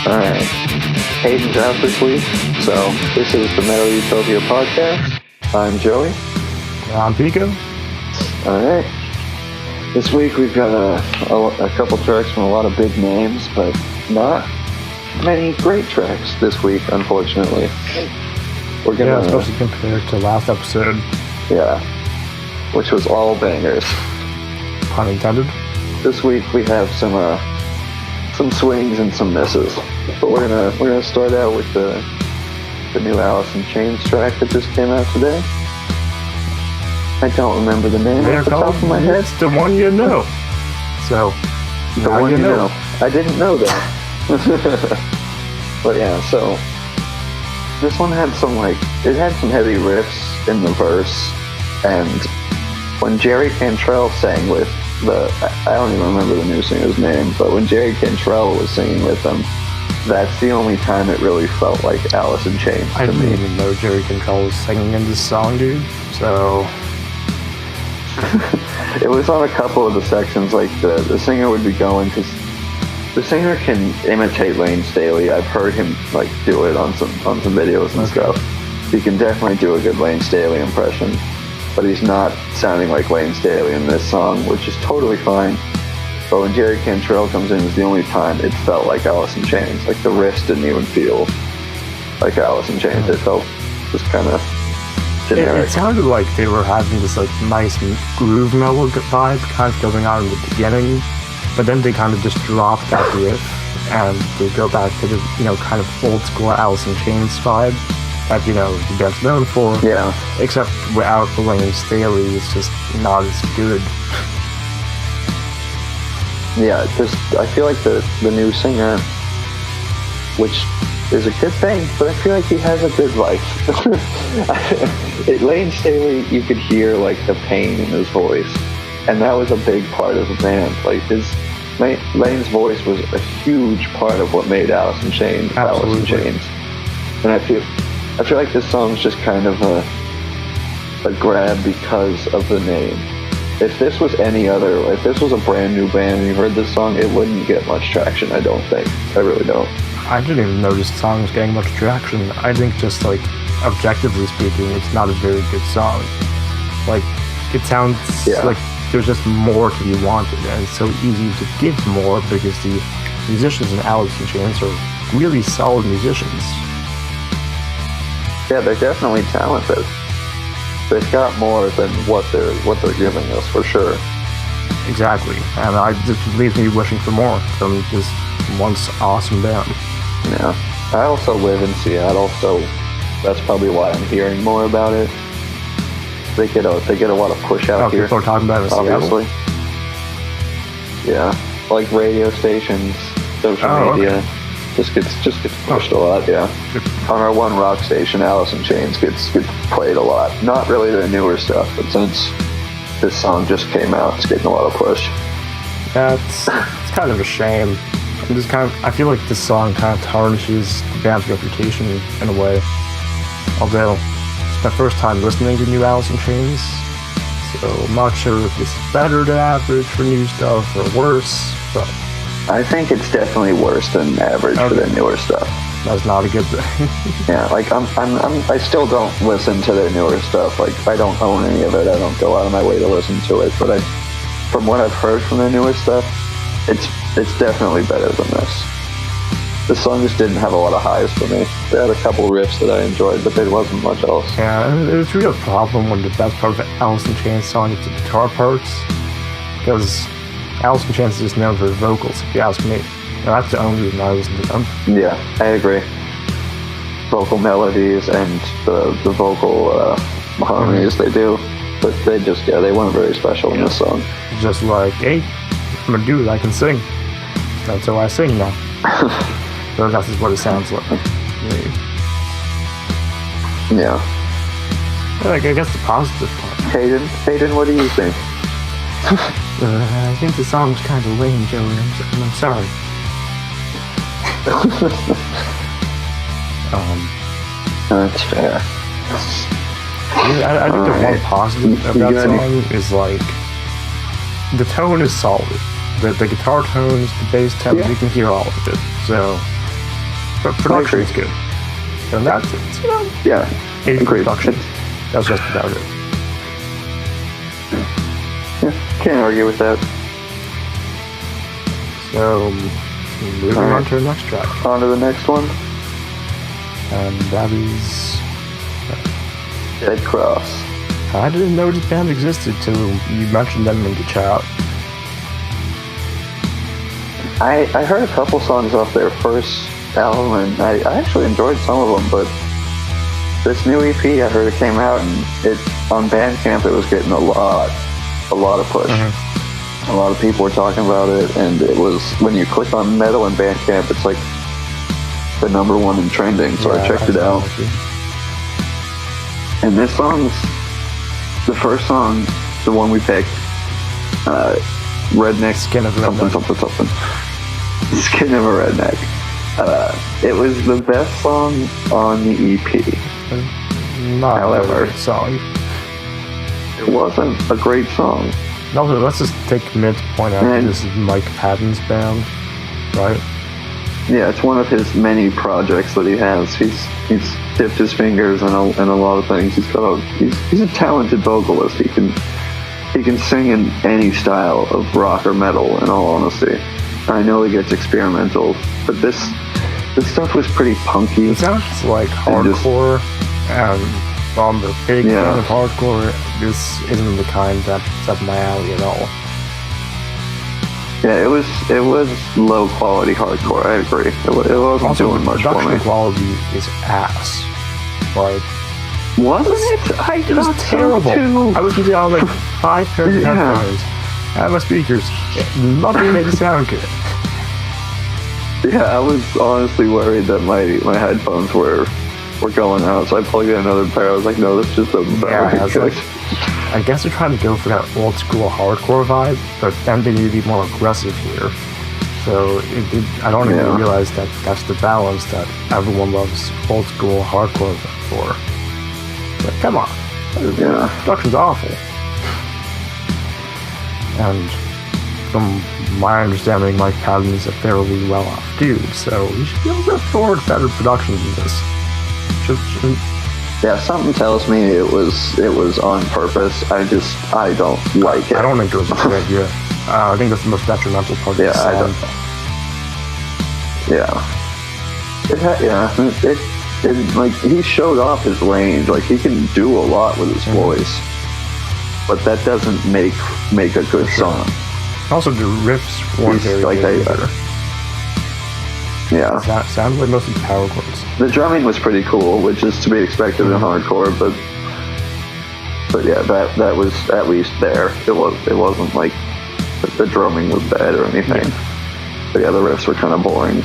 Alright. Hayden's out this week, so this is the Metal Utopia podcast. I'm Joey. I'm Pico. Alright. This week we've got a couple tracks from a lot of big names, but not many great tracks this week, unfortunately. We're gonna, especially compared to last episode. Yeah. Which was all bangers. Pun intended. This week we have some swings and some misses, but we're gonna start out with the new Alice in Chains track that just came out today. I don't remember the name off the top of my head. It's the one you know. So the one you know. I didn't know that. But yeah, so this one had some heavy riffs in the verse, and when Jerry Cantrell sang with I don't even remember the new singer's name, but when Jerry Cantrell was singing with them, that's the only time it really felt like Alice in Chains to me. I didn't even know Jerry Cantrell was singing in this song, dude. So it was on a couple of the sections, like the singer would be going, because the singer can imitate Lane Staley. I've heard him do it on some videos and stuff. He can definitely do a good Lane Staley impression. But he's not sounding like Lane Staley in this song, which is totally fine. But when Jerry Cantrell comes in, it's the only time it felt like Alice in Chains. Like, the riffs didn't even feel like Alice in Chains. It felt just kind of generic. It sounded like they were having this nice groove melody vibe kind of going on in the beginning, but then they kind of just dropped that riff and they go back to the kind of old school Alice in Chains vibe that the band's known for. Yeah. Except without the Lane Staley, it's just not as good. Yeah, I feel like the new singer, which is a good thing, but I feel like he has a good life. Lane Staley, you could hear the pain in his voice, and that was a big part of the band. Lane's voice was a huge part of what made Alice in Chains. Absolutely. Alice in Chains. And I feel like this song's just kind of a grab because of the name. If this was a brand new band and you heard this song, it wouldn't get much traction, I don't think. I really don't. I didn't even notice the song was getting much traction. I think just objectively speaking, it's not a very good song. It sounds like there's just more to be wanted, and it's so easy to give more because the musicians in Alice in Chains are really solid musicians. Yeah, they're definitely talented. They've got more than what they're giving us, for sure. Exactly, and it just leaves me wishing for more from this once awesome band. Yeah, I also live in Seattle, so that's probably why I'm hearing more about it. They get a lot of push out here. People are talking about it in obviously. Seattle? Yeah, radio stations, social media. Okay. Just gets pushed a lot, yeah. On our one rock station, Alice in Chains gets played a lot. Not really their newer stuff, but since this song just came out, it's getting a lot of push. Yeah, it's kind of a shame. I feel like this song kind of tarnishes the band's reputation in a way. Although it's my first time listening to new Alice in Chains, so I'm not sure if this is better than average for new stuff or worse, but I think it's definitely worse than average for their newer stuff. That's not a good thing. Yeah, I still don't listen to their newer stuff. I don't own any of it. I don't go out of my way to listen to it. But from what I've heard from their newer stuff, it's definitely better than this. The song just didn't have a lot of highs for me. They had a couple riffs that I enjoyed, but there wasn't much else. Yeah, it's really a problem when the best part of an Alice in Chains song is the guitar parts, because Alice in Chains is known for vocals, if you ask me. That's the only reason I listen to them. Yeah, I agree. Vocal melodies and the vocal harmonies they do, but they weren't very special in this song. Just hey, I'm a dude, I can sing. That's how I sing now. So that's just what it sounds like. Yeah. I guess the positive part. Hayden, what do you think? I think the song's kind of lame, Joey. I'm sorry. That's fair. I think the one positive of that song is the tone is solid. The guitar tones, the bass tones, you can hear all of it. So But production is good. And that's it. Yeah. Agreed. Production. That's just about it. Yeah, can't argue with that. So, moving on to the next track. On to the next one. And that is... Dead Cross. I didn't know this band existed till you mentioned them in the chat. I heard a couple songs off their first album, and I actually enjoyed some of them, but this new EP, I heard it came out, and on Bandcamp, it was getting a lot of push. Mm-hmm. A lot of people were talking about it, and it was, when you click on metal in Bandcamp, it's like the #1 in trending, so I checked it out. And this song's, the first song, the one we picked, Redneck, Skin of something, Redneck. something. Skin of a Redneck. It was the best song on the EP. Not However, a great song. It wasn't a great song. No, let's just take a minute to point out that this is Mike Patton's band, right? Yeah, it's one of his many projects that he has. He's dipped his fingers in a lot of things. He's a talented vocalist. He can sing in any style of rock or metal, in all honesty. I know he gets experimental, but this stuff was pretty punky. It sounds like hardcore, and I'm a big fan of hardcore. This isn't the kind that's up my alley at all. Yeah, it was low quality hardcore. I agree. It wasn't also, doing much for me. Production quality is ass. Like, wasn't it? It was terrible. I listened to it on like 5 pairs of headphones. I had my speakers. Nothing made it sound good. Yeah, I was honestly worried that my headphones were going out, so I plugged in another pair. I was like, no, this just doesn't sound good. I guess they're trying to go for that old school hardcore vibe, but then they need to be more aggressive here. So I don't even realize that that's the balance that everyone loves old school hardcore for. But come on, production's awful. And from my understanding, Mike Patton is a fairly well-off dude, so you should be able to afford better production than this. Yeah, something tells me it was on purpose. I don't like it. I don't think it was a good idea. I think that's the most detrimental part of the sound. It like, he showed off his range. Like, he can do a lot with his voice, but that doesn't make a good song. Also, the riffs weren't very good either. Yeah. That sounded like mostly power chords. The drumming was pretty cool, which is to be expected in hardcore, but yeah, that was at least there. It wasn't like the drumming was bad or anything. But yeah, the riffs were kind of boring.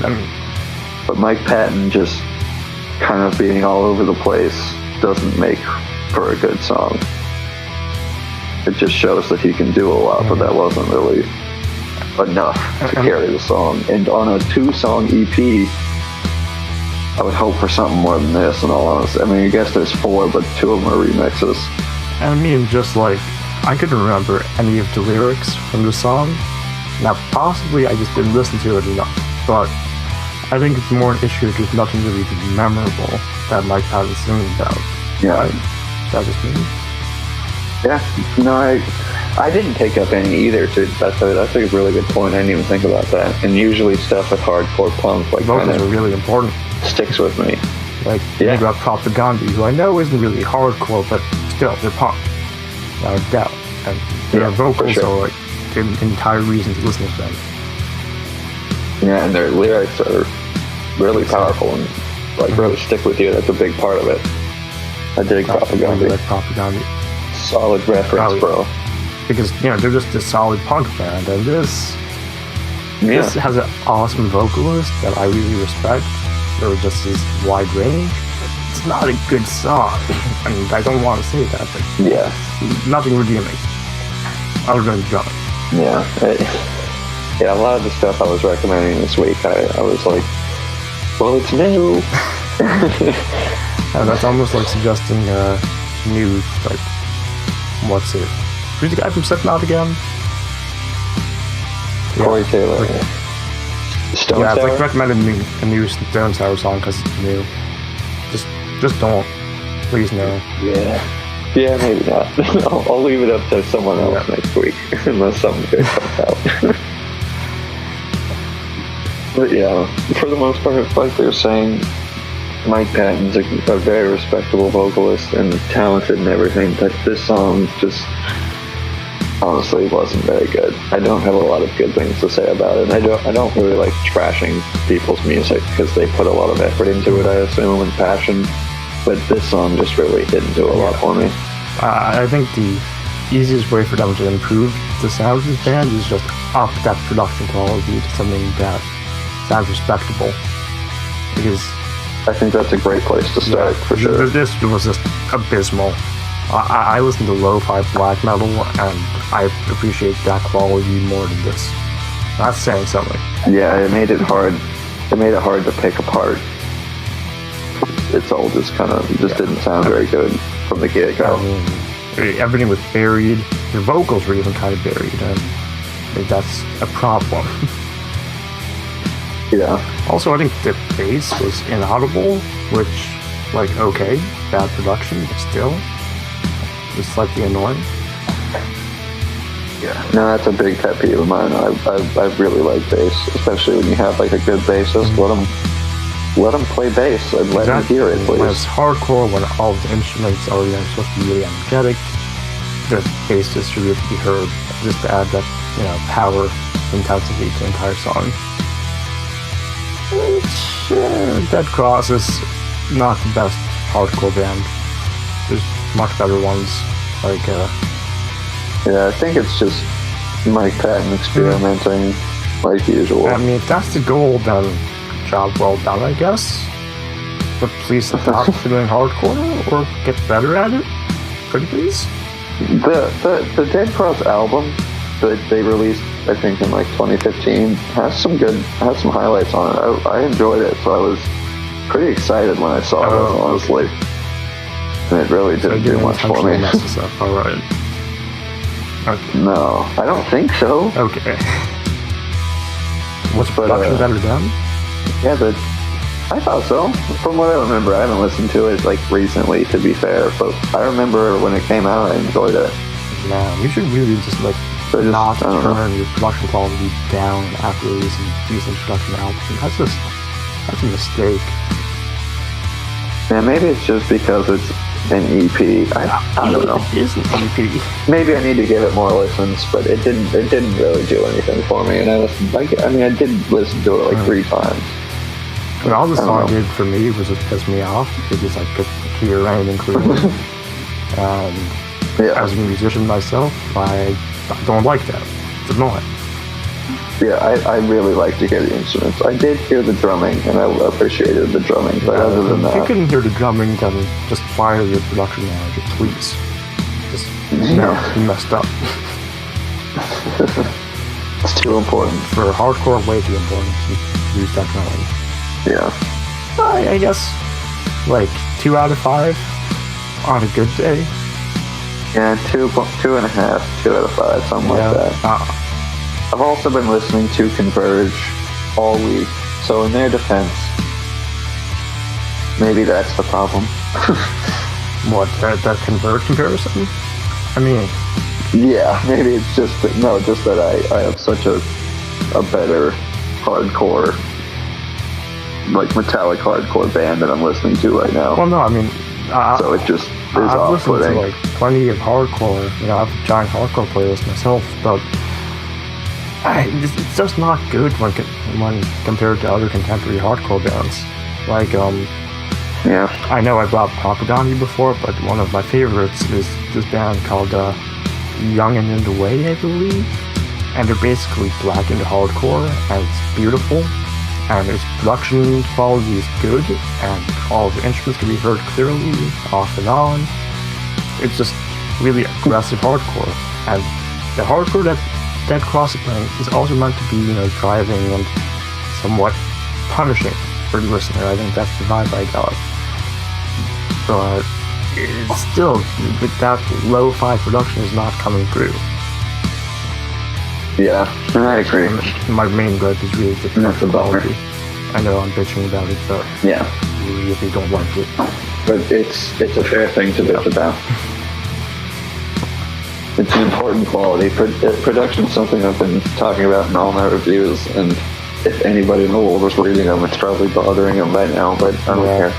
But Mike Patton just kind of being all over the place doesn't make for a good song. It just shows that he can do a lot, but that wasn't really enough to carry the song. And on a 2-song EP, I would hope for something more than this, in all honesty. I mean, I guess there's 4, but 2 of them are remixes. I mean, just like, I couldn't remember any of the lyrics from the song. Now, possibly I just didn't listen to it enough, but I think it's more an issue of just nothing really memorable that Mike Patton's singing about. Yeah. That just me. Yeah. No, I didn't take up any either. That's a really good point. I didn't even think about that. And usually stuff with hardcore punk, like, vocals are really important. Sticks with me. Like, you got Propaganda, who I know isn't really hardcore, but still, they're punk. Without a doubt. And their vocals are like the entire reason to listen to them. Yeah, and their lyrics are really powerful and like really stick with you. That's a big part of it. I dig Propaganda. I really like Propaganda. Solid reference, bro. Because, they're just a solid punk band, and this has an awesome vocalist that I really respect. There was just this wide range. It's not a good song, and I don't want to say that, but nothing redeeming. Other than drumming. Yeah, a lot of the stuff I was recommending this week, I was like, well, it's new. And that's almost like suggesting new, like, what's it? Who's the guy from Slipknot again? Corey Taylor. Stone Yeah, it's Sour? like recommended me a new Stone Sour song because it's new. Just don't. Please no. Yeah, maybe not. I'll leave it up to someone else next week, unless something good comes out. But yeah, for the most part, like they were saying, Mike Patton's a very respectable vocalist and talented and everything, but this song just honestly wasn't very good. I don't have a lot of good things to say about it. I don't really like trashing people's music because they put a lot of effort into it, I assume, and passion. But this song just really didn't do a lot for me. I think the easiest way for them to improve the sound of this band is just up that production quality to something that sounds respectable. Because I think that's a great place to start, for sure. This was just abysmal. I listen to lo-fi black metal, and I appreciate that quality more than this. That's saying something. Yeah, it made it hard. It made it hard to pick apart. It's all just didn't sound very good from the get-go. Everything was buried. The vocals were even kind of buried, and I think that's a problem. Yeah. Also, I think the bass was inaudible, which, like, okay, bad production, but still, it's slightly annoying. Yeah. No, that's a big pet peeve of mine. I really like bass, especially when you have like a good bassist. Let them play bass and let them hear it, please. When it's hardcore, when all the instruments are supposed to be really energetic, the bass just should really be heard, just to add that, power intensity to the entire song. Dead Cross is not the best hardcore band. There's much better ones, like yeah, I think it's just Mike Patton experimenting like usual. I mean, if that's the goal, then job well done, I guess. But please stop doing hardcore or get better at it. Pretty please. The Dead Cross album that they released, I think in like 2015, has some highlights on it. I enjoyed it, so I was pretty excited when I saw it, honestly. And it really didn't do much for me. All right. Okay. No, I don't think so. Okay. What's production better done? Yeah, I thought so. From what I remember, I haven't listened to it like recently, to be fair, but I remember when it came out, I enjoyed it. Man, you should really just not turn your production quality down after releasing decent production albums. That's a mistake. Yeah, maybe it's just because it's an EP. I don't know. It is an EP. Maybe I need to give it more listens, but it didn't really do anything for me. And I did listen to it like 3 times. And all the song did for me was just piss me off because I could hear anything clearly. As a musician myself, I don't like that. It's annoying. Yeah, I really like to hear the instruments. I did hear the drumming, and I appreciated the drumming, but other than that... If you couldn't hear the drumming, then just fire your production manager, please. You messed up. It's too important. For hardcore, way too important to use that drumming. Yeah. I guess, 2 out of 5 on a good day. Yeah, 2.5, 2 out of 5, something like that. I've also been listening to Converge all week, so in their defense, maybe that's the problem. What, that Converge comparison? I mean... Yeah, maybe it's just that I have such a better hardcore, metallic hardcore band that I'm listening to right now. Well, no, I mean... so it just is I've listened off-putting. to, plenty of hardcore. I have a giant hardcore playlist myself, but... it's just not good when compared to other contemporary hardcore bands. Yeah. I know I brought Propaganda before, but one of my favorites is this band called Young and in the Way, I believe. And they're basically black into hardcore, and it's beautiful, and its production quality is good, and all the instruments can be heard clearly, off and on. It's just really aggressive hardcore, and the hardcore that Dead Cross is playing is also meant to be, driving and somewhat punishing for the listener. I think that's the vibe I got. But it's still, with that lo-fi production is not coming through. Yeah, I agree. My main gripe is really the That's a bummer. quality. I know I'm bitching about it, but Yeah, I really don't like it. but it's a fair thing to bitch about. It's an important quality. Production's something I've been talking about in all my reviews, and if anybody in the world was reading them, it's probably bothering them right now, but I don't care.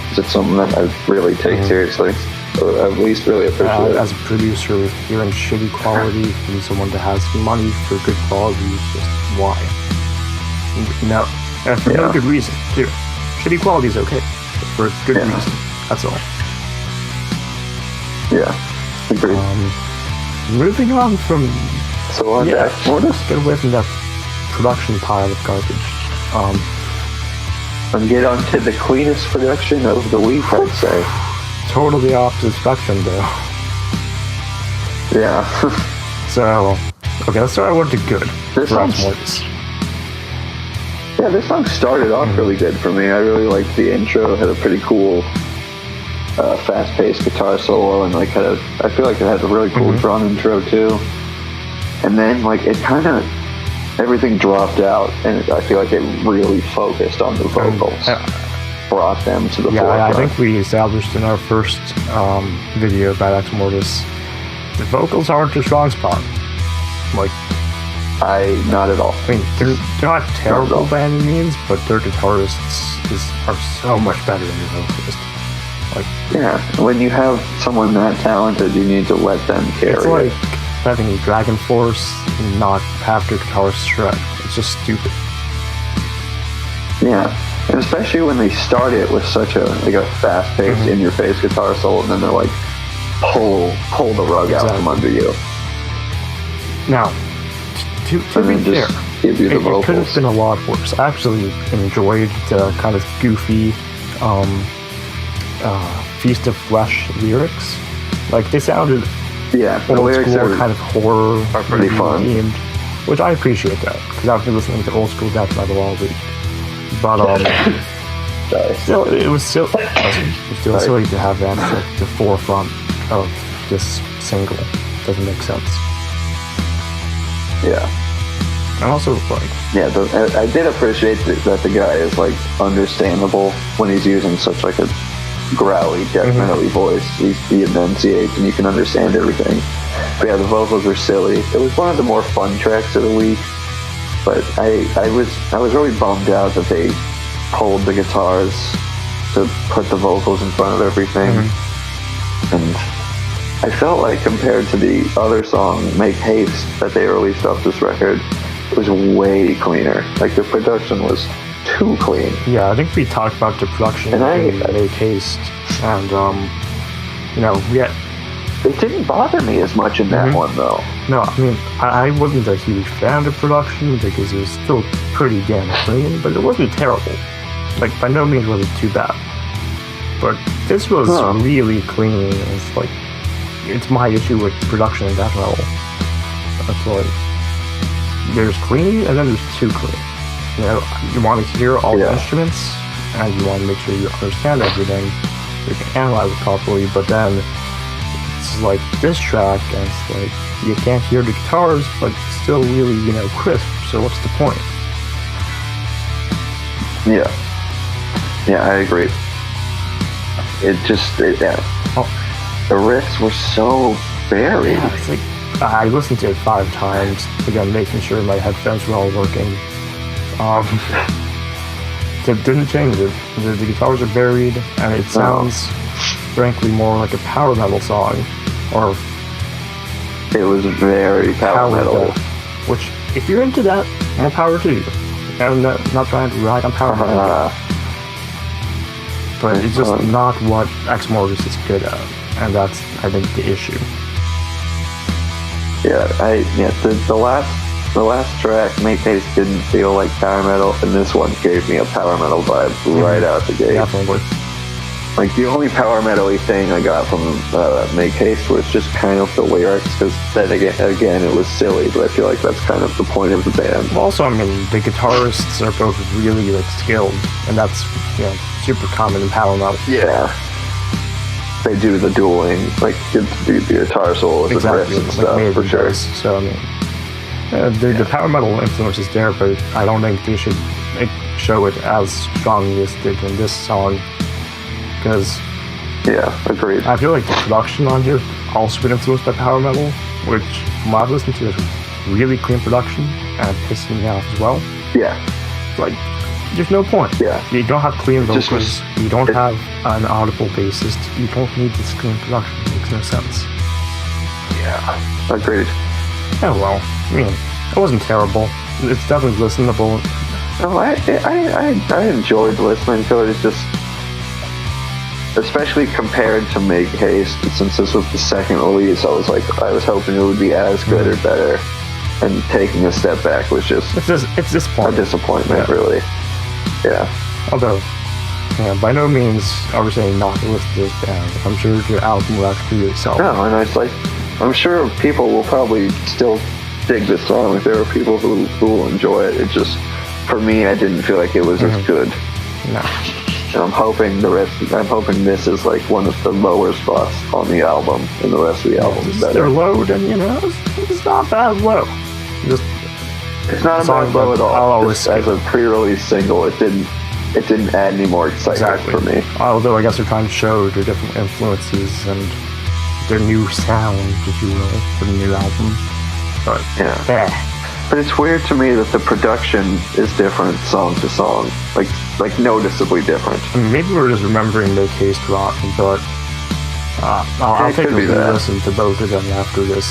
'Cause it's something that I really take seriously, or at least really appreciate. As a producer, hearing shitty quality from someone that has money for good quality is just why? No, and for no good reason, too. Shitty quality is okay, but for a good reason. That's all. Yeah, agreed. Moving on from... So on to Exmortus? Get away from that production pile of garbage. And get on to the cleanest production of the week, I'd say. Totally opposite spectrum, though. Yeah. So, okay, let's start with the good. This song started off really good for me. I really liked the intro. It had a pretty cool, fast-paced guitar solo, and I feel like it had a really cool drum intro too. And then, it kind of everything dropped out, and I feel like it really focused on the vocals, brought them to the forefront. I think we established in our first video about Exmortus, the vocals aren't their strong spot. Not at all. I mean, they're not terrible by any means, but their guitarists are so much better than their vocalists. When you have someone that talented, you need to let them carry it's like having Dragon Force and not have their guitarist shred. It's just stupid. Yeah, and especially when they start it with such a fast-paced, in-your-face guitar solo, and then they're pull the rug out from under you. Now, to be fair, give you the vocals. It could have been a lot worse. I actually enjoyed the kind of goofy Feast of Flesh lyrics. They sounded the old lyrics school, kind of horror, are pretty fun. Themed, which I appreciate that, because I've been listening to old school death metal all week. But still, it was still silly to have that at the forefront of this single. Doesn't make sense. Yeah. And also, I did appreciate that the guy is understandable when he's using such a growly, death metal-y voice. He enunciates, and you can understand everything. But the vocals were silly. It was one of the more fun tracks of the week, but I was really bummed out that they pulled the guitars to put the vocals in front of everything, and I felt like compared to the other song, Make Haste, that they released off this record, it was way cleaner. The production was too clean. Yeah, I think we talked about the production in Make Haste, and it didn't bother me as much in that one, though. No, I mean, I wasn't a huge fan of production because it was still pretty damn clean, but it wasn't terrible. By no means was it too bad. But this was really clean. It's my issue with production in death metal. There's clean, and then there's too clean. You want to hear all the instruments, and you want to make sure you understand everything, so you can analyze it properly, but then it's this track, and it's you can't hear the guitars, but it's still really, crisp, so what's the point? Yeah, I agree. The riffs were so buried. Yeah, I listened to it 5 times, again, making sure my headphones were all working. It didn't change it. The guitars are buried, and it sounds, frankly, more like a power metal song. Or it was very power metal. Which, if you're into that, more power to you. I'm not trying to ride on power metal. But it's just not what Exmortus is good at. And that's, I think, the issue. The last track, Make Haste, didn't feel like power metal, and this one gave me a power metal vibe right out the gate. Definitely. The only power metal-y thing I got from Make Haste was just kind of the lyrics, because then again, it was silly, but I feel like that's kind of the point of the band. Also, I mean, the guitarists are both really skilled, and that's super common in power metal. Yeah. They do the dueling, the guitar solos and riffs and stuff, for sure. So, I mean, The power metal influence is there, but I don't think they should show it as strongly as they did in this song. Because agreed. I feel like the production on here also been influenced by power metal, which from what I've listened to is really clean production and pissing me off as well. Yeah. Like, there's no point. Yeah. You don't have clean vocals. You don't have an audible bassist. You don't need this clean production. It makes no sense. Yeah. Agreed. Yeah, well, I mean, it wasn't terrible. It's definitely listenable. No, I enjoyed listening to it. It's just, especially compared to Make Haste, since this was the second release, I was hoping it would be as good or better. And taking a step back was just it's disappointing. A disappointment, really. Yeah. Although, by no means are we saying not to listen to this band. I'm sure your album will actually sell. No, and I'm sure people will probably still dig this song. If there are people who will enjoy it, it just, for me, I didn't feel like it was as good. No. And I'm hoping this is like one of the lower spots on the album, and the rest of the album is better. They're low, and it's not that low. It's not a bad low at all. Just as a pre-release single, it didn't add any more excitement for me. Although I guess they're trying to show their different influences and their new sound, if you will, for the new album. But But it's weird to me that the production is different song to song, like noticeably different. I mean, maybe we're just remembering Make Haste rock, but I'll take a listen to both of them after this.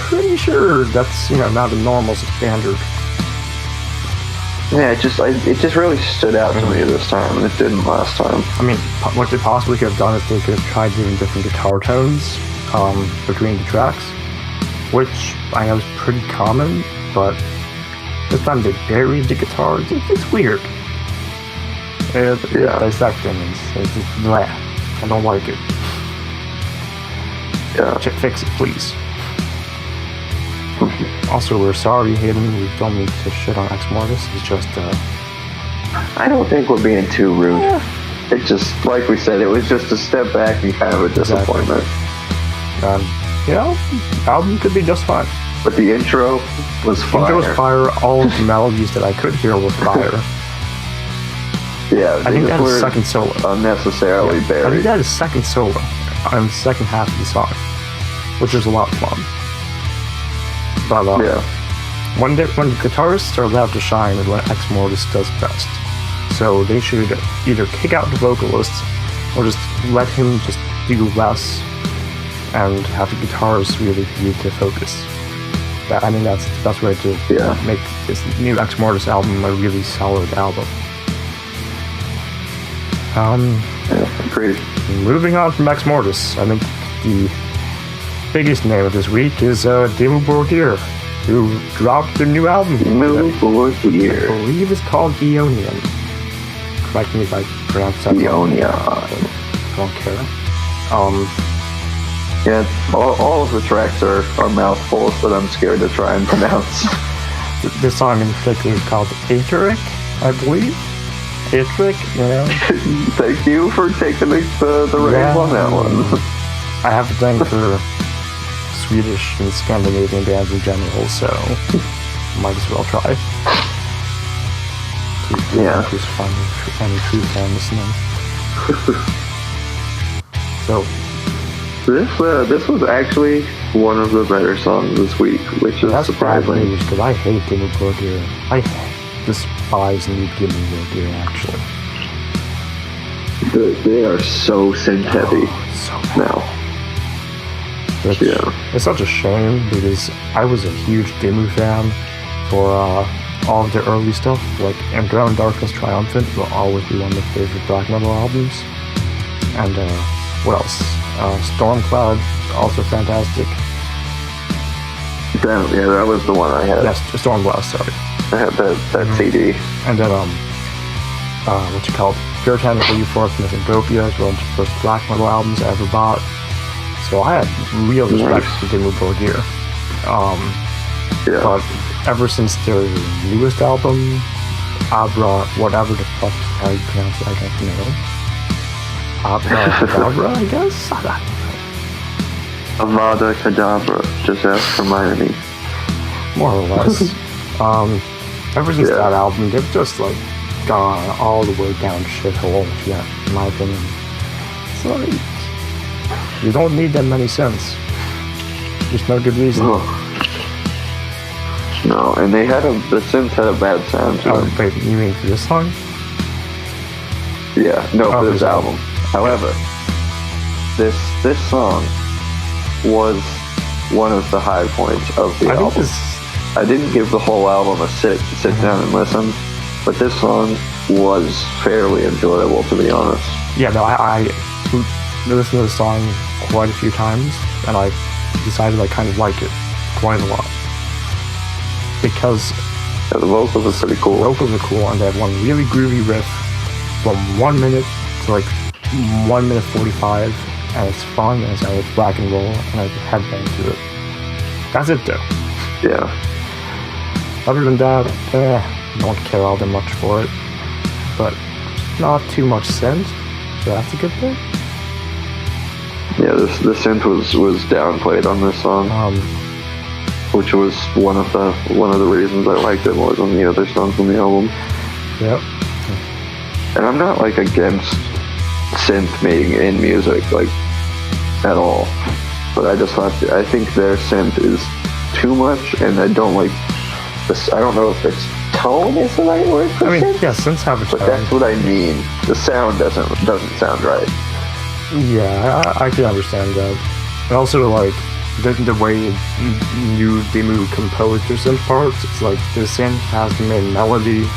Pretty sure that's not a normal standard. Yeah, it just really stood out to me this time, and it didn't last time. I mean, what they possibly could have done is they could have tried doing different guitar tones between the tracks, which I know is pretty common, but this time they buried the guitars. It's weird. Dissecting it's just bleh. I don't like it. Yeah. Fix it, please. Also, we're sorry, Hayden. We don't mean to shit on Exmortus. It's just, I don't think we're being too rude. It just, like we said, it was just a step back and kind of a disappointment. Album could be just fine. But the intro was fire. Intro was fire. All of the melodies that I could hear were fire. Yeah, I think that is second solo. Unnecessarily buried. I think that is second solo on the second half of the song, which is a lot of fun. But when the guitarists are allowed to shine is what Exmortus does best. So they should either kick out the vocalists or just let him just do less and have the guitars really need to focus. I think that's the best way to make this new Exmortus album a really solid album. Agreed. Moving on from Exmortus, I think the biggest name of this week is Dimmu Borgir, who dropped their new album. Dimmu Borgir. I believe it's called Eonian. Correct me if I pronounce that wrong. Eonian. I don't care. All of the tracks are mouthfuls that I'm scared to try and pronounce. This song in particular is called Ætheric, I believe. Ætheric, Thank you for taking the reins on that one. I have a thing for Swedish and Scandinavian bands in general, so might as well try. Just find any true fan listening. So this was actually one of the better songs this week, which is surprising. Because I hate Dimmu Borgir. I despise new Dimmu Borgir, actually. They are so synth heavy now. It's such a shame because I was a huge Dimmu fan for all of their early stuff. Like Underground Darkness Triumphant will always be one of my favorite black metal albums. And what else? Stormcloud, also fantastic. That was the one I had. Yes, Stormcloud, sorry. I had that CD. And then, what's it called? Puritanical Euphoric Utopia is one of the first black metal albums I ever bought. So I had real respect for Dimmu Borgir. But ever since their newest album, Abra, whatever the fuck how you pronounce it, I don't know. Abra, I guess? Avada Kedavra, just ask Hermione. more or less. Ever since that album, they've just like gone all the way down shithole, in my opinion. It's like, you don't need that many synths. There's no good reason. No, and the synths had a bad sound to them. Wait, you mean for this song? Yeah, no, for this album. However, this song was one of the high points of the album. I didn't give the whole album a sit down and listen, but this song was fairly enjoyable, to be honest. Yeah, no, I listened to the song quite a few times, and I decided I kind of like it quite a lot. Because the vocals are pretty cool. The vocals are cool, and they have one really groovy riff from 1 minute to like 1 minute 45, and it's fun, and it's like black and roll, and I headbang to it. That's it, though. Yeah. Other than that, don't care all that much for it, but not too much synth, so that's a good thing. Yeah, the synth was downplayed on this song, which was one of the reasons I liked it more than the other songs on the album. Yep. And I'm not like against synth being in music like at all, but I think their synth is too much, and I don't like this. I don't know if it's tone is the right word for synth. Yeah, synths have a tone. But that's what I mean. The sound doesn't sound right. Yeah, I can understand that. And also, like, the way new Dimmu composed their synth parts, it's like the synth has the main melody,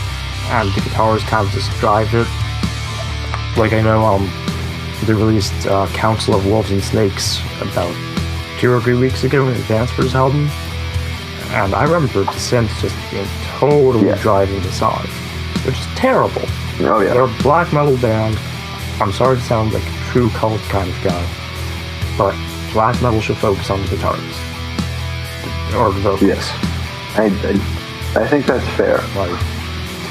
and the guitars kind of just drive it. Like, I know they released Council of Wolves and Snakes about 2 or 3 weeks ago in advance for this album, and I remember the synth just being totally driving the song, which is terrible. Oh yeah. They're a black metal band. I'm sorry to sound like a true cult kind of guy, but black metal should focus on the guitars or the vocals. Yes, I think that's fair. Like,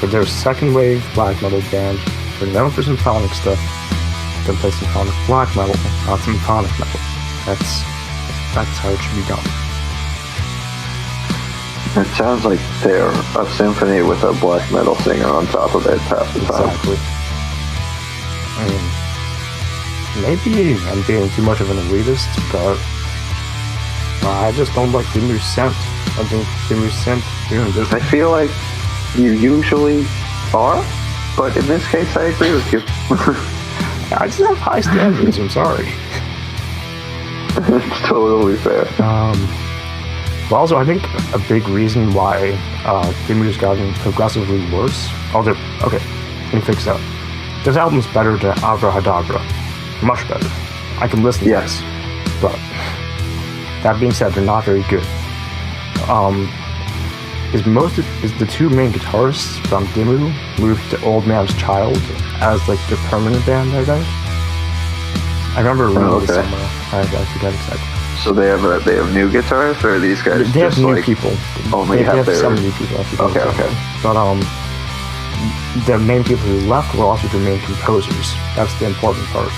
so they're a second wave black metal band. They're known for symphonic stuff. They play symphonic black metal, not symphonic metal. That's how it should be done. It sounds like they're a symphony with a black metal singer on top of it half the time. Exactly. I mean, maybe I'm being too much of an elitist, but I just don't like Dimmu's synth. I think Dimmu's synth doing this. I feel like you usually are, but in this case, I agree with you. I just have high standards. I'm sorry. It's totally fair. But also, I think a big reason why Dimmu's gotten progressively worse. Okay, let me fix that. This album's better than Abrahadabra. Much better. I can listen to this. But that being said, they're not very good. Is the 2 main guitarists from Dimmu moved to Old Man's Child as like their permanent band, I think. I remember reading this somewhere. I forget exactly. So they have new guitarists, or are these guys they just have new like people? Only they have their... some new people. Okay. But the main people who left were also the main composers. That's the important part.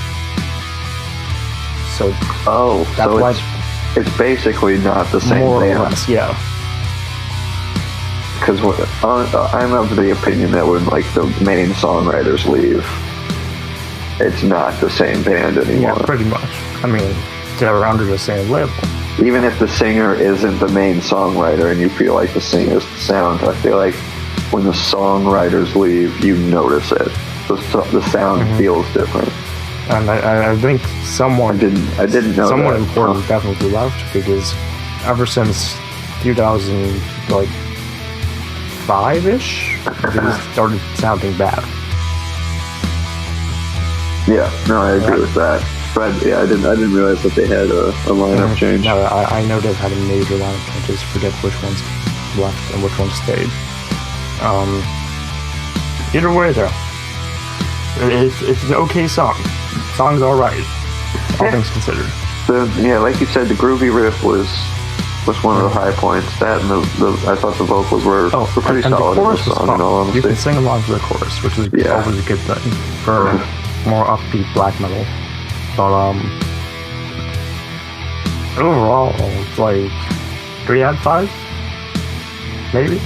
So it's basically not the same more band. or less, yeah. Because I'm of the opinion that when like the main songwriters leave, it's not the same band anymore. Yeah, pretty much. I mean, they're under the same label. Even if the singer isn't the main songwriter and you feel like the singer's the sound, I feel like when the songwriters leave, you notice it. The sound feels different. And I think someone I didn't know someone that. important definitely left, because ever since 2005-ish, they started sounding bad. Yeah, no, I agree with that. But yeah, I didn't realize that they had a lineup change. No, I know they've had a major lineup changes. Forget which ones left and which ones stayed. Either way, though, it's an okay song. Song's all right, all things considered. Like you said, the groovy riff was one of the high points. That and I thought the vocals were pretty solid in the song. In all honesty, you can sing along to the chorus, which is always a good thing for more upbeat black metal. But overall, it's like 3 out of 5. maybe.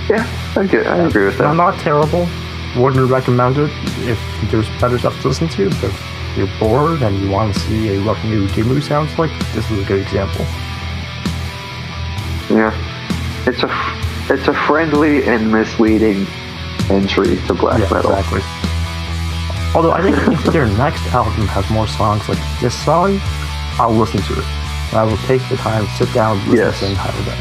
Yeah, I agree with that. Not terrible. Wouldn't recommend it if there's better stuff to listen to, but if you're bored and you want to see what new Dimmu sounds like, this is a good example. Yeah. It's a friendly and misleading entry to black metal. Exactly. Although I think if their next album has more songs like this song, I'll listen to it. I will take the time, sit down, listen to the entire thing.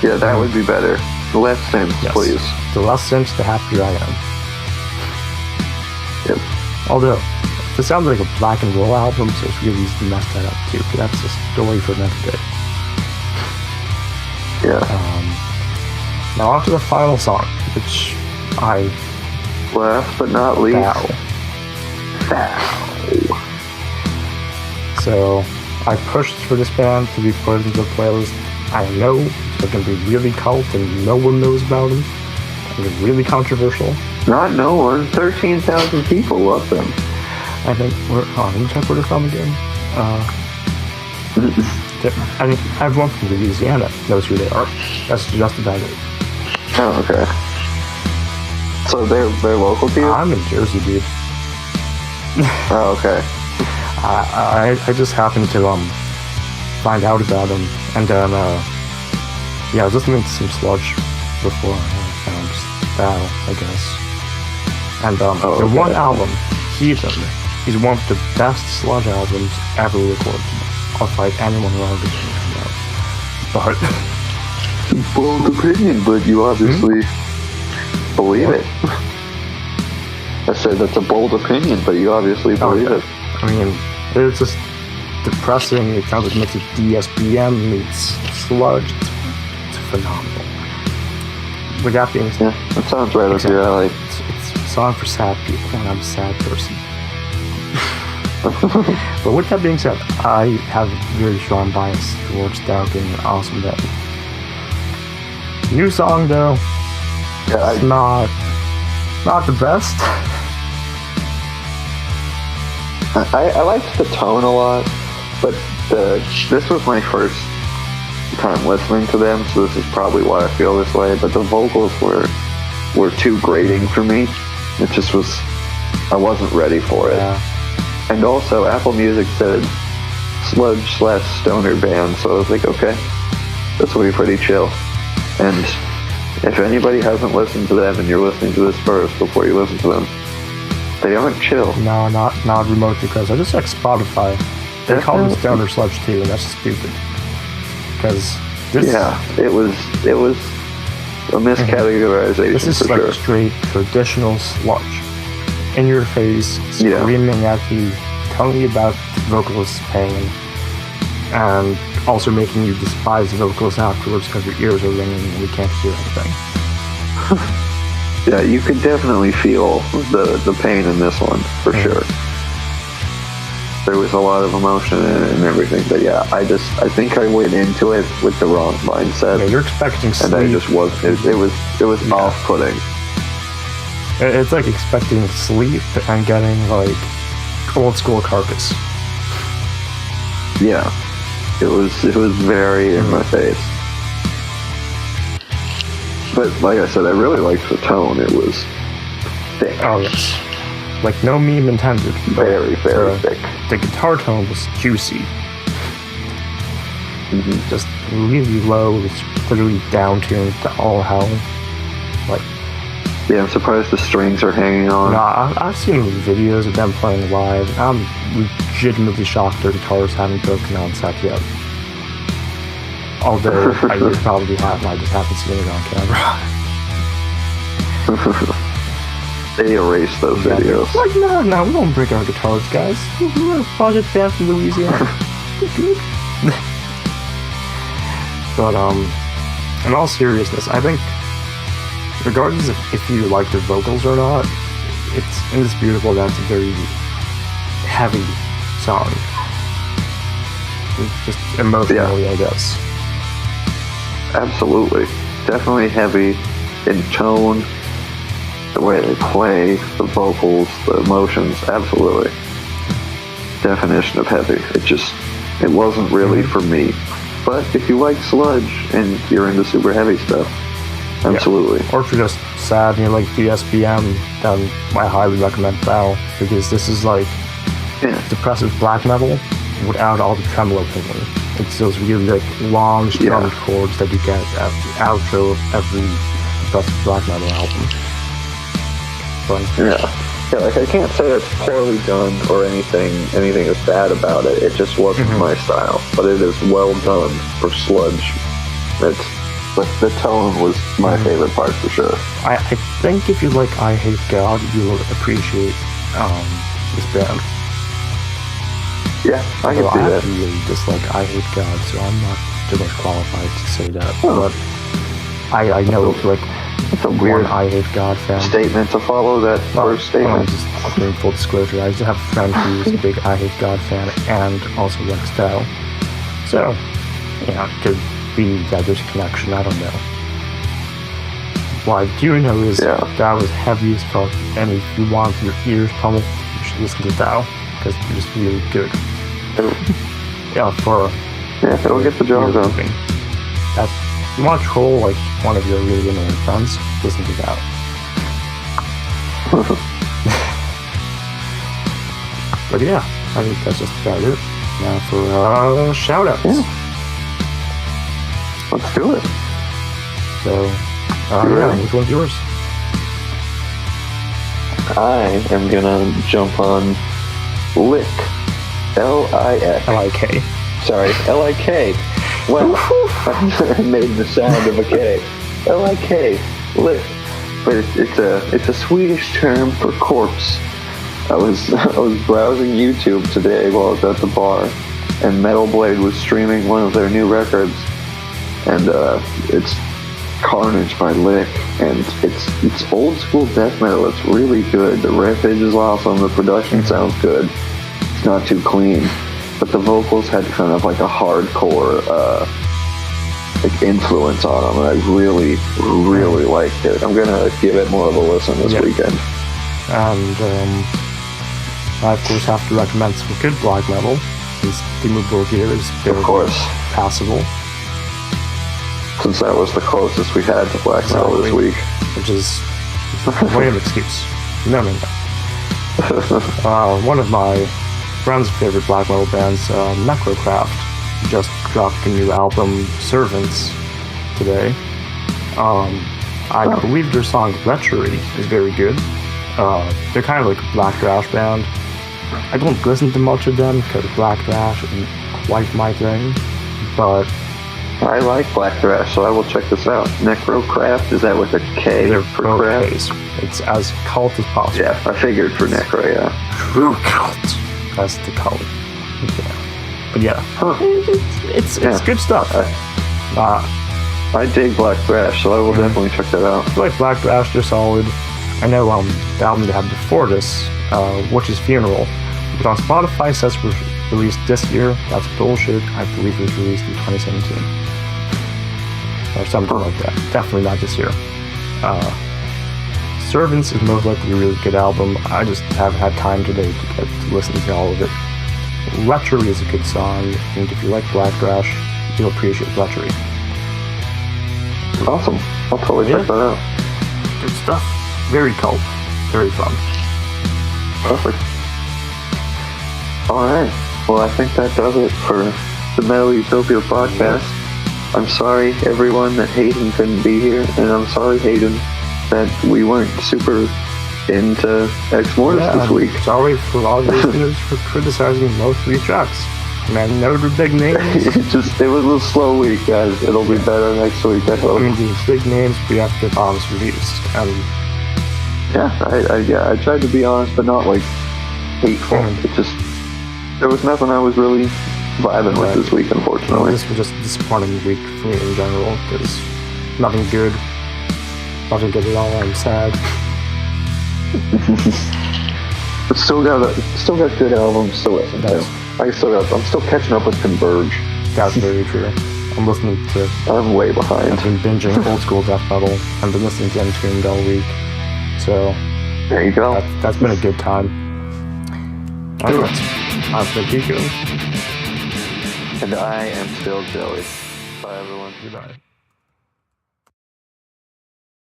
Yeah, that would be better. Less synths, please. The less synths, the happier I am. Yep. Although, this sounds like a black and roll album, so it's really easy to mess that up too, but that's a story for another day. Yeah. Now on to the final song, which I... Last but not least... Bow. So, I pushed for this band to be put into the playlist. I know they're going to be really cult and no one knows about them. They're really controversial. Not no one. 13,000 people love them. I think let me check where they're from again. I mean, everyone from Louisiana knows who they are. That's just about it. Oh, okay. So they're local to you? I'm in Jersey, dude. Oh, okay. I just happened to find out about them, and then I was listening to some sludge before I found Battle, I guess. And the one album, Heathen, is one of the best sludge albums ever recorded. I'll fight anyone who already come out. But bold opinion, but you obviously believe it. I said that's a bold opinion, but you obviously believe it. I mean, it's just depressing. It sounds like mix of DSBM meets sludge. It's phenomenal. With that being said, yeah, that sounds right up your alley. It's a song for sad people, and I'm a sad person. But with that being said, I have a very strong bias towards Dark and Awesome Dead. New song though, it's not the best. I liked the tone a lot, but this was my first time listening to them, so this is probably why I feel this way. But the vocals were too grating for me. It just was. I wasn't ready for it. Yeah. And also, Apple Music said sludge/stoner band, so I was like, okay, this will be pretty chill. And if anybody hasn't listened to them and you're listening to this first before you listen to them, they aren't chill. No, not remotely close. I just checked Spotify. They call them stoner sludge too, and that's stupid. Because this... Yeah, it was a miscategorization. This is like straight traditional sludge. In your face, screaming at you, telling you about the vocalist's pain, and also making you despise the vocalist afterwards because your ears are ringing and you can't hear anything. Yeah, you could definitely feel the pain in this one, for sure. There was a lot of emotion in it and everything, but yeah, I think I went into it with the wrong mindset. Yeah, you're expecting sleep. And I just wasn't, it was off-putting. It's like expecting sleep and getting like old school Carcass. Yeah, it was very in my face. But like I said, I really liked the tone. It was thick. Oh yes, like no meme intended. Very thick. The guitar tone was juicy. Just really low. It's literally down tuned to all hell. Like. Yeah, I'm surprised the strings are hanging on. Nah, I've seen videos of them playing live. I'm legitimately shocked their guitars haven't broken on set yet. Although I probably have, I just haven't seen it on camera. They erased those videos. Like, no, we don't break our guitars, guys. We're a project band from Louisiana. But, in all seriousness, I think regardless of if you like the vocals or not, it's indisputable that it's a very heavy song. Just emotionally, I guess. Absolutely. Definitely heavy in tone, the way they play, the vocals, the emotions, absolutely. Definition of heavy. It wasn't really for me, But if you like sludge and you're into super heavy stuff, absolutely. Yeah. Or if you're just sad and you like the SBM, then I highly recommend Thou, because this is like depressive black metal without all the tremolo picking. It's those really like long strummed chords that you get at the outro of every depressive black metal album. But, like I can't say it's poorly done or anything is bad about it. It just wasn't my style, but it is well done for sludge. But the tone was my favorite part for sure. I think if you like I Hate God, you'll appreciate this band. Yeah, I can see that. I really dislike I Hate God, so I'm not too much qualified to say that. But I know like it's a weird I Hate God fan statement to follow that first statement. Just in full disclosure, I just have a friend who's a big I Hate God fan and also likes Thou. So, it could be that there's a connection, I don't know. What I do know is Thou is heavy as fuck, and if you want your ears pummeled, you should listen to Thou, because they're just really good. It'll get the job done. If you want to troll like one of your really annoying friends, listen to Thou. But yeah, I think that's just about it. Now for shout-outs. Yeah. Let's do it. So, which one's yours? I am gonna jump on Lick. L-I-X. L-I-K. Sorry, L-I-K. Well, I made the sound of a K. L-I-K. Lick. But it's a Swedish term for corpse. I was browsing YouTube today while I was at the bar, and Metal Blade was streaming one of their new records, and it's Carnage by Lick, and it's old school death metal. It's really good. The riffage is awesome. The production sounds good. It's not too clean, but the vocals had kind of like a hardcore like influence on them, and I really, really liked it. I'm gonna give it more of a listen this weekend. And I of course have to recommend some good black metal, since Dimmu Borgir is very passable. Since that was the closest we had to black metal this week. Which is a way of excuse. No. One of my friend's favorite black metal bands, Nekrokraft, just dropped a new album, Servants, today. I believe their song Lechery is very good. They're kind of like a black thrash band. I don't listen to much of them because black thrash isn't quite my thing, but I like black thrash, so I will check this out. Nekrokraft, is that with a K? They're for both craft? K's. It's as cult as possible. Yeah, I figured for Necro, True cult. That's the cult. Yeah. But it's good stuff. I dig black thrash, so I will definitely check that out. I feel like black thrash, they're solid. I know the album they had before this, Witch's Funeral, but on Spotify it says was released this year. That's bullshit. I believe it was released in 2017. Or something like that. Definitely not this year. Servants is most likely a really good album. I just haven't had time today to get to listen to all of it. Lechery is a good song, and if you like black thrash, you'll appreciate Lechery. Awesome. I'll totally check that out. Good stuff. Very cult. Very fun. Perfect. Alright. Well, I think that does it for the Metal Utopia podcast. I'm sorry, everyone, that Hayden couldn't be here, and I'm sorry, Hayden, that we weren't super into Exmortus this week. Sorry for all the listeners for criticizing most of these tracks. Man, no big names. It was a slow week, guys. It'll be better next week, I hope. I mean, these big names, we have to get honest reviews. I tried to be honest, but not like hateful. It just, there was nothing I was really vibing with this week, unfortunately. This was just a disappointing week for me in general, because nothing good. Nothing good at all. I'm sad. But still got good albums to listen to. I'm still catching up with Converge. That's very true. I'm way behind. I've been binging old school death metal. I've been listening to Entombed all week. So there you go. That's been a good time. Alright, I've been Pico. And I am still Joey. Bye, everyone. Goodbye.